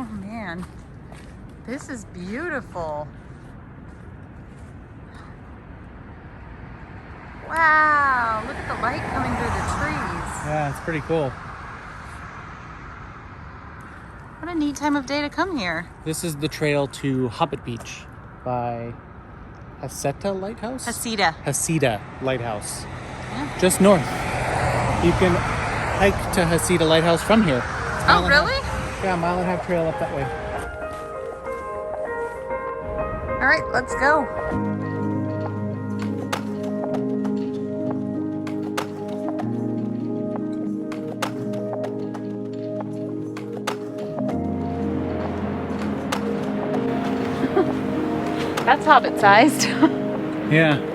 Oh man, this is beautiful. Wow, look at the light coming through the trees. Yeah, it's pretty cool. What a neat time of day to come here. This is the trail to Hobbit Beach by Hasita Lighthouse? Hasita Lighthouse. Yeah. Just north. You can hike to Hasita Lighthouse from here. Oh, really? Yeah, 1.5 mile trail up that way. All right, let's go. That's Hobbit sized. Yeah.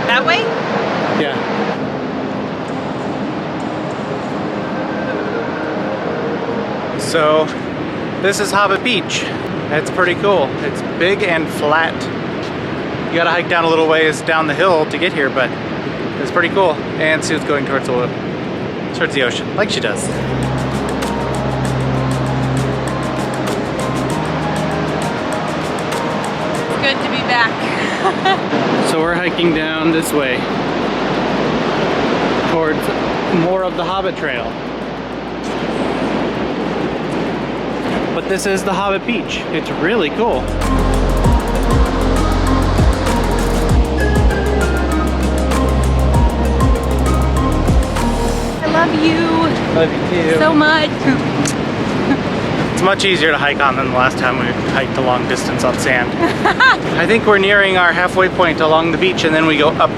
That way? Yeah. So this is Hobbit Beach. It's pretty cool. It's big and flat. You gotta hike down a little ways down the hill to get here, but it's pretty cool. And Sue's going towards the ocean, like she does. It's good to be back. So we're hiking down this way towards more of the Hobbit Trail. But this is the Hobbit Beach. It's really cool. I love you. Love you too. So much. It's much easier to hike on than the last time we hiked a long distance on sand. I think we're nearing our halfway point along the beach, and then we go up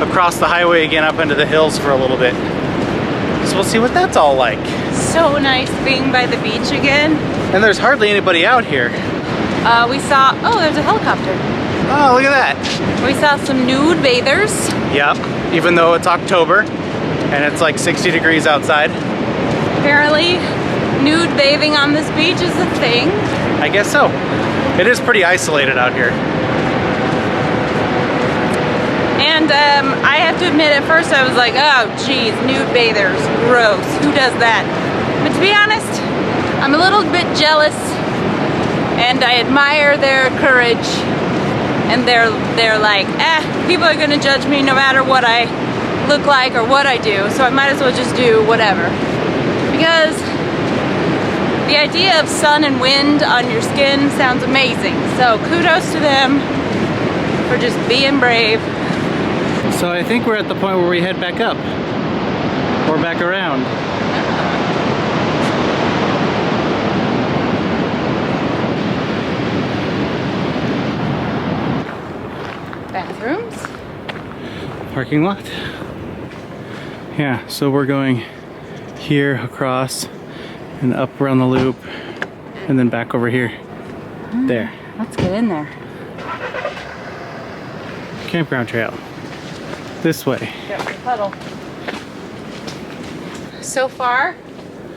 across the highway again up into the hills for a little bit. So we'll see what that's all like. So nice being by the beach again. And there's hardly anybody out here. We saw, oh, there's a helicopter. Oh, look at that. We saw some nude bathers. Yep, even though it's October and it's like 60 degrees outside. Apparently, nude bathing on this beach is a thing. I guess so. It is pretty isolated out here. And I have to admit, at first I was like, oh geez, nude bathers, gross, who does that? But to be honest, I'm a little bit jealous, and I admire their courage. And they're like, people are gonna judge me no matter what I look like or what I do, so I might as well just do whatever. Because the idea of sun and wind on your skin sounds amazing. So kudos to them for just being brave. So I think we're at the point where we head back up or back around. Bathrooms. Parking lot. Yeah, so we're going here across and up around the loop and then back over here. There. Let's get in there. Campground trail. This way. Got the puddle. So far,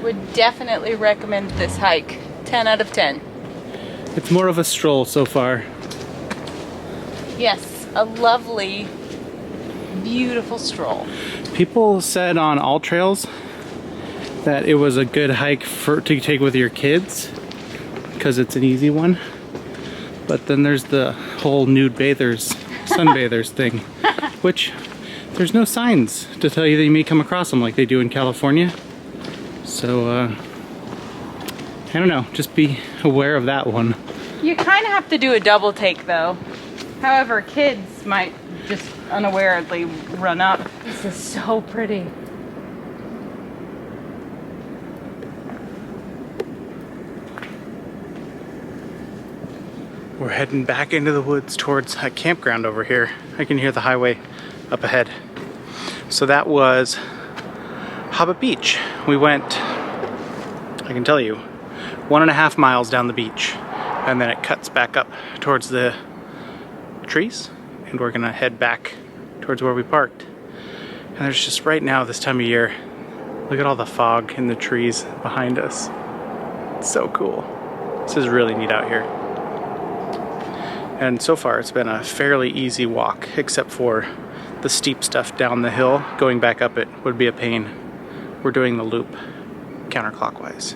would definitely recommend this hike. 10 out of 10. It's more of a stroll so far. Yes, a lovely, beautiful stroll. People said on all trails that it was a good hike to take with your kids because it's an easy one. But then there's the whole nude bathers, sunbathers thing, which there's no signs to tell you that you may come across them like they do in California. So, I don't know, just be aware of that one. You kind of have to do a double take though. However, kids might just unawarely run up. This is so pretty. We're heading back into the woods towards a campground over here. I can hear the highway up ahead. So that was Hobbit Beach. We went, I can tell you, 1.5 miles down the beach, and then it cuts back up towards the trees, and we're gonna head back towards where we parked. And there's just, right now this time of year, look at all the fog in the trees behind us. It's so cool. This is really neat out here. And so far it's been a fairly easy walk, except for the steep stuff down the hill. Going back up it would be a pain. We're doing the loop counterclockwise.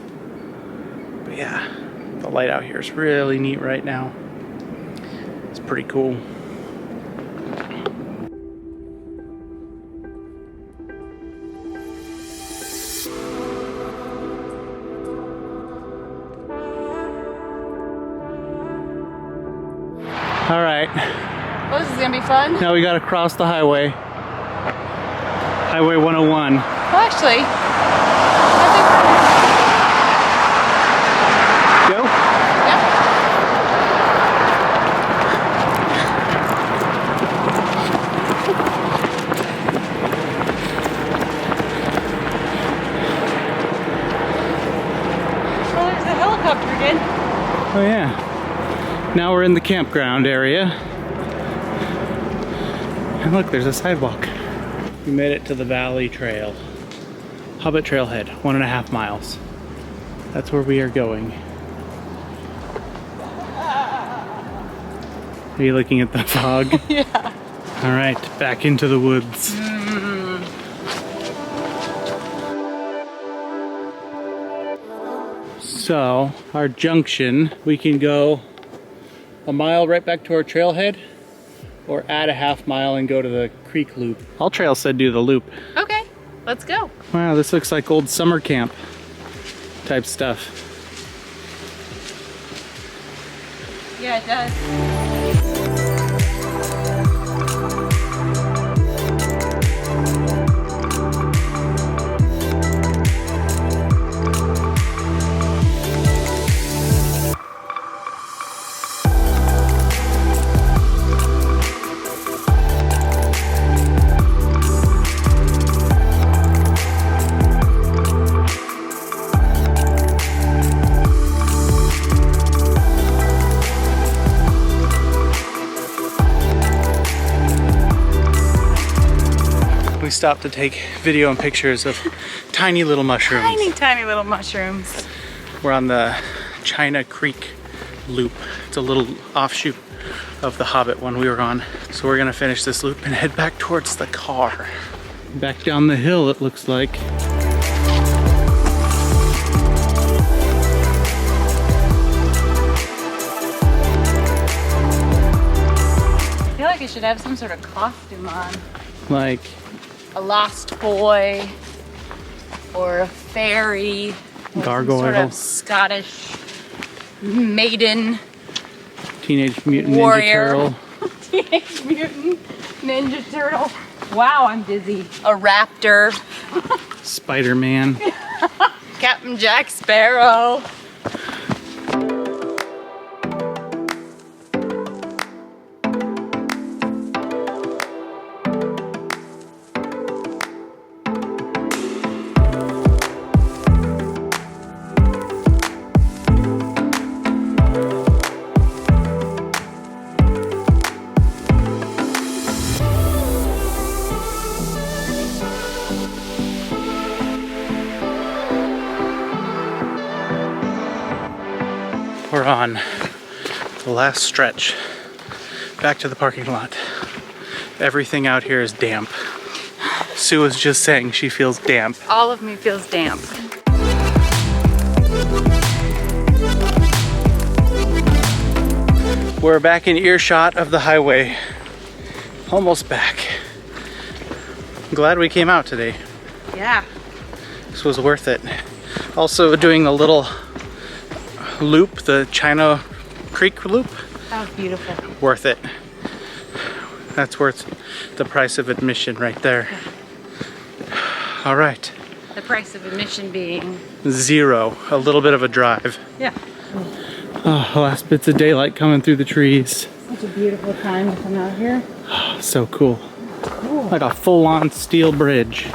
But yeah, the light out here is really neat right now. It's pretty cool. All right. Oh, this is gonna be fun. Now we gotta cross the highway. Highway 101. Well, actually, Go? yeah. Oh, there's the helicopter again. Oh yeah. Now we're in the campground area. And look, there's a sidewalk. We made it to the Valley Trail. Hobbit Trailhead, 1.5 miles. That's where we are going. Are you looking at the fog? Yeah. All right, back into the woods. So, our junction, we can go a mile right back to our trailhead, or add a half mile and go to the creek loop. All trails said do the loop. Okay, let's go. Wow, this looks like old summer camp type stuff. Yeah, it does. We stopped to take video and pictures of tiny little mushrooms. Tiny, tiny little mushrooms. We're on the China Creek loop. It's a little offshoot of the Hobbit one we were on. So we're gonna finish this loop and head back towards the car. Back down the hill, it looks like. I feel like I should have some sort of costume on. Like, A lost boy, or a fairy, or Gargoyle. some sort of Scottish maiden, Teenage Mutant warrior, Ninja Turtle. Teenage Mutant Ninja Turtle. Wow, I'm dizzy. A raptor, Spider-Man. Captain Jack Sparrow. We're on the last stretch back to the parking lot. Everything out here is damp. Sue was just saying she feels damp. All of me feels damp. We're back in earshot of the highway. Almost back. Glad we came out today. Yeah. This was worth it. Also doing the little loop, the China Creek loop. That was beautiful. Worth it. That's worth the price of admission right there. All right. The price of admission being 0. A little bit of a drive. yeah. Oh, last bits of daylight coming through the trees. Such a beautiful time to come out here. So cool. Cool. Like a full-on steel bridge.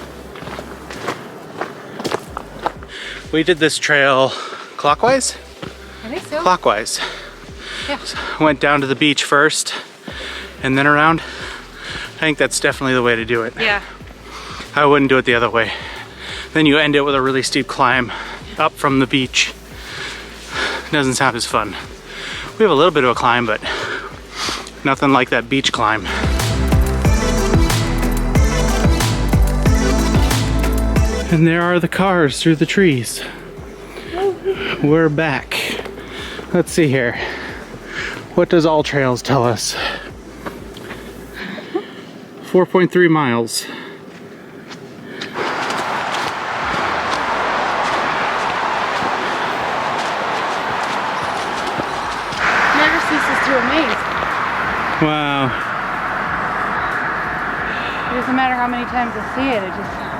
We did this trail clockwise? I think so. Clockwise. Yeah. Went down to the beach first and then around. I think that's definitely the way to do it. Yeah. I wouldn't do it the other way. Then you end it with a really steep climb up from the beach. Doesn't sound as fun. We have a little bit of a climb, but nothing like that beach climb. And there are the cars through the trees. We're back. Let's see here. What does All Trails tell us? 4.3 miles. Never ceases to amaze. Wow. It doesn't matter how many times I see it, it just